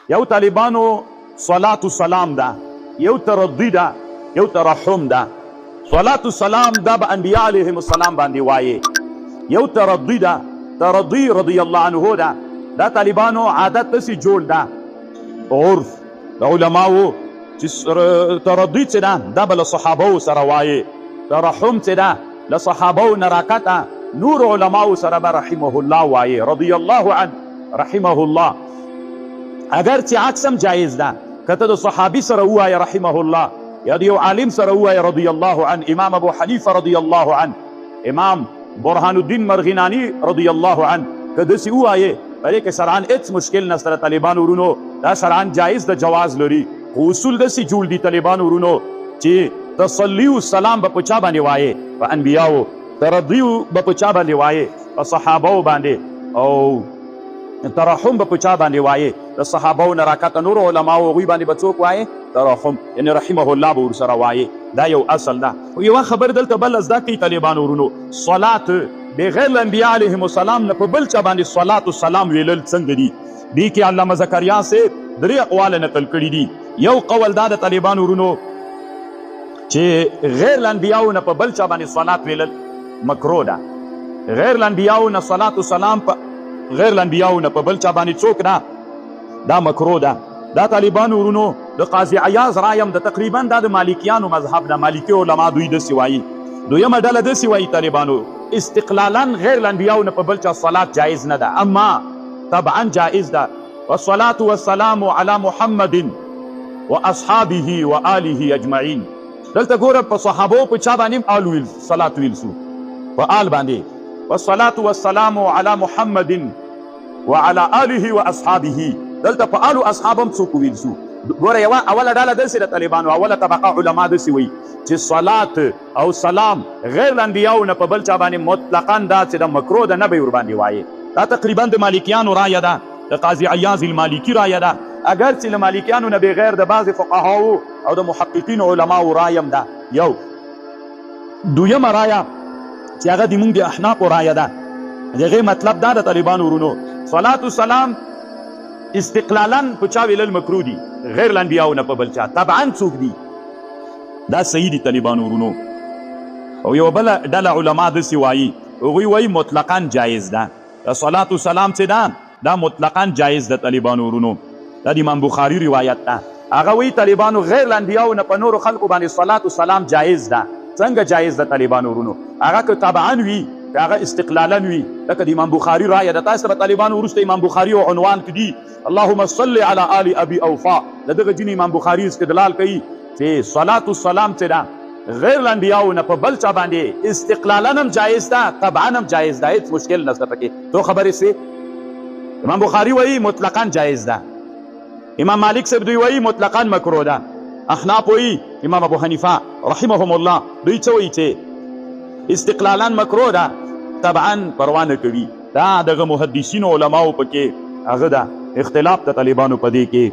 یو طالبانو صلاة السلام ده، یو ترضی ده، یو ترحم ده. صلاة السلام ده به انبیاء علیهم السلام باندې وایي. یو ترضی ده، ترضی رضی الله عنه ده. دا طالبانو عادت داسې جوړ ده، عرف د علماو چې ترضی چې ده دا به له صحابو سره وایي، ترحم چې ده له صحابو نه راکته نور علماو سره به رحمه الله وایي، رضی الله عنه رحمه الله. اگر چې عکس هم جایز ده، که ته د صحابي سره ووایې رحمه الله یا د یو عالم سره ووایې رضی الله عنه، امام ابو حنیفه رضی الله عنه، امام برهان الدین مرغینانی رضی الله عنه، که داسې ووایې په دې کې شرعاً هېڅ مشکل نشته د طالبانو ورونو، دا شرعاً جایز د جواز لري. خو اصول داسې جوړ دي طالبانو ورونو چې تصلی والسلام به په چا باندې وایې؟ په انبیاو. ترضی به په چا باندې وایې؟ په صحابو باندې. او ترحم به په چا باندې وایې؟ د صحابو نه راکته نور علماو هغوی باندې به څوک وایې؟ ترحم یعنې رحمه الله به ورسره وایې. دا یو اصل ده. خو یوه خبر دلته بله زده کوي طالبانو ورونو، صلات بغیر له انبیا علیهم السلام نه په بل چا باندې صلات السلام ویلل څنګه دي؟ دې کې علامه زکریا صاحب درې اقوال نقل کړي دي. یو قول دا د طالبانو ورونو چې غیر له انبیاو نه په بل چا باندې صلات ویلل مکروه ده. غیر له انبیاو نه صلات السلام په غیر له انبیاو نه په بل چا باندې څوک نه، دا مکروه ده. دا طالبانو ورونو د قاضي عیاض رایم د تقریبا دا د مالکیانو مذهب ده، مالکي علما دوی داسې وایي. دویمه ډله داسې وایي طالبانو استقلالا غیر له انبیاو نه په بل چا صلات جایز نه ده، اما طبعا جائز ده. والصلاة والسلام على محمد واصحابه وآله اجمعین. دلته ګوره په صحابو په چا باندې آل ویل صلات ویل سو، په آل باندې. والصلاة والسلام على محمد وعلى آله واصحابه، دلته په آل او اصحاب هم څوک ویل سو. ګوره یوه اوله ډله داسې د طالبانو اوله طبقه علما داسې وایي چې صلات او سلام غیر له انبیاو نه په بل چا باندې مطلقا دا چې د مکروه ده نه به یې ورباندې وایي. دا تقریبا د مالکیانو رایه ده، د قاضي عیاض المالکي رایه ده، اگر چې له مالکیانو نه بغیر د بعضې فقهاو او د محققینو علماو رایم ده. یو دویمه رایه چې هغه د مونږ د احنافو رایه ده، د هغې مطلب دا د طالبانو ورونو صلات السلام استقلالا په چا ویلل مکروه دي، غیر له انبیاو نه په بل چا. طبعا څوک دي؟ دا صحیح دي طالبانو ورونو. او یوه بله ډله علما داسې وایي، هغوی وایي مطلقا جایز ده. د صلات السلام چې ده دا مطلقا جایز ده طالبانو ورونو. دا د امام بخاري روایت ده. هغه وایي طالبانو غیر له انبیاو نه په نورو خلکو باندې صلات السلام جایز ده. څنګه جایز ده طالبانو ورونو؟ هغه که طبعا وي که هغه استقلالا وي، لکه د امام بخاري رایه ده. تاسو به طالبانو وروسته امام بخاري او عنوان کې دي اللهم صل علی آل ابي اوفا، د دغه ځینې امام بخاري استدلال کوي چې صلات السلام چې ده غیر له انبیاو نه په بل چا باندې استقلالا هم جایز ده، طبعا هم جایز ده، هېڅ مشکل نشته پکې. تو خبرې سې امام بخاري وایي مطلقا جایز ده، امام مالک صاحب دوی وایي مطلقا مکروه ده، احناف وایي امام ابو حنیفه رحمهم الله دوی څه وایي چې استقلالا مکروه ده، طبعا پروا نه کوي. دا دغه محدثینو علماو پکې هغه ده اختلاف د طالبانو په دې کې